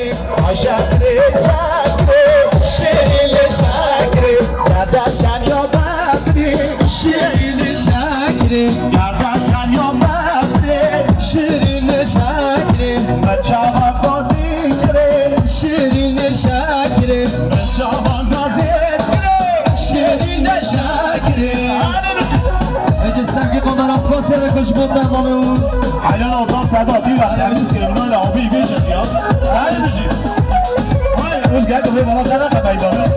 شکری شکری شیرین شکری گردن کن یا بدری شیرین شکری گردن کن یا بدری شیرین شکری بچه‌ها بازی کری شیرین شکری بچه‌ها بازی کری شیرین شکری سنگی قدر اسفا سر کش بودن مامه اون حیان آزان صداتی و یعنی سرمنال آبی بیشه یا هایی بشی روش گرد دوباره بالا تنقه بیداره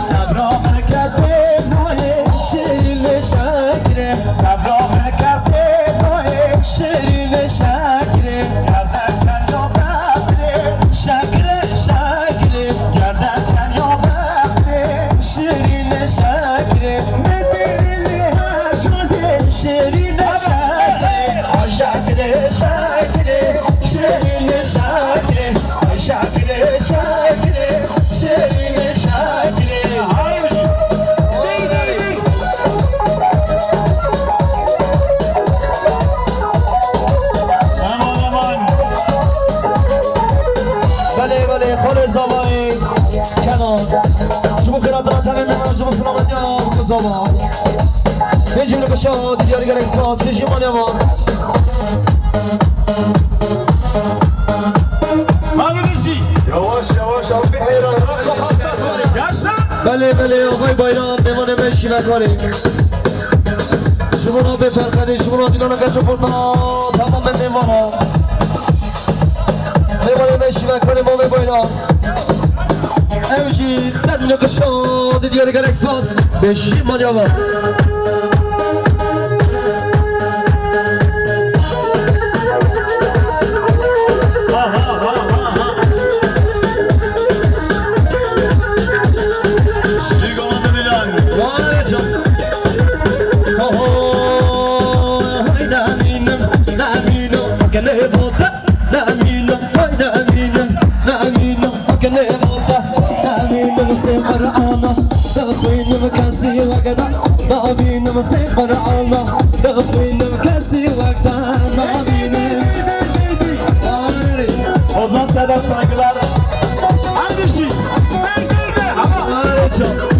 صبرا کسی نوه شیرین شکره صبرا کسی نوه شیرین شکره گردن کن یا ببره شکره شکره گردن کن یا ببره شیرین شکره مدلی هشونه شیرین شکره شکره شکره شیرین شکره شکره شکره شیرین شکره بله خال زبای کنار شما خیرات را تمیم نمار شما سلامتی ها زبا بینجیم رو بشاد دیاری گر اکسپاس کشیم مانی ما مانی بشی یواش یواش آفی حیران بله آقای بایران میمانه بشی بکاری شما را بپرخدی شما را دیگران کچو پرتا تمام میمانه میمانه بشی بکاری ما بایران اوشی صد میلیون کشاد دیاری گر اکسپاس بشی مانی ما Ozan Sedat saygılar. Hadi bir şey. Ama çok.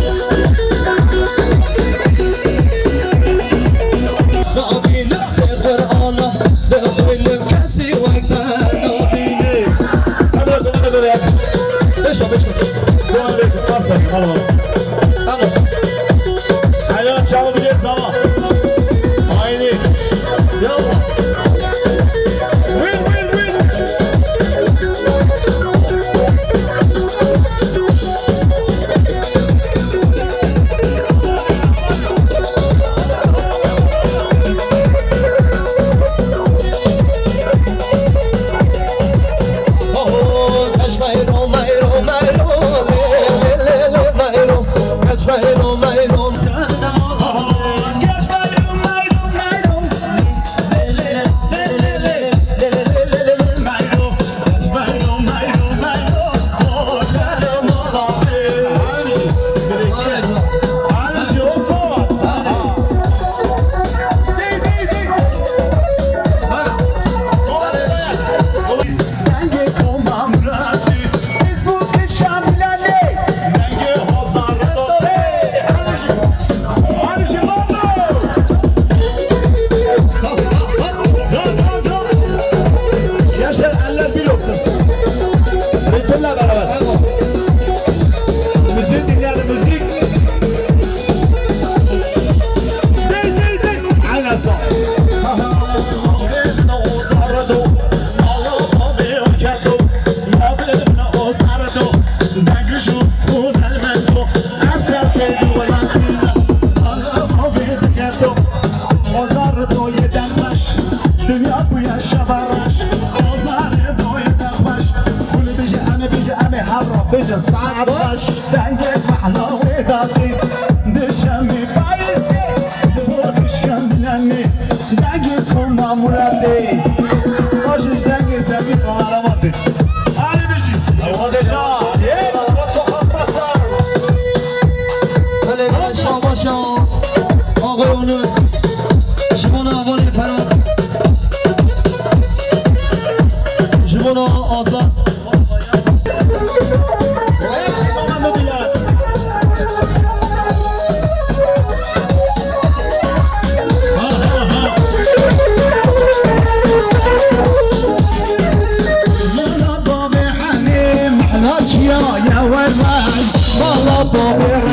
بجا سعد باش سنگ محلاوی داسی دشمی بایستی زبودشم نمی دنگی کن ناموردی باشش دنگی سبی کن علاماتی علی بشی آواده جا بله شما باشا آقای اونو شما نوانی فراد بالا بابر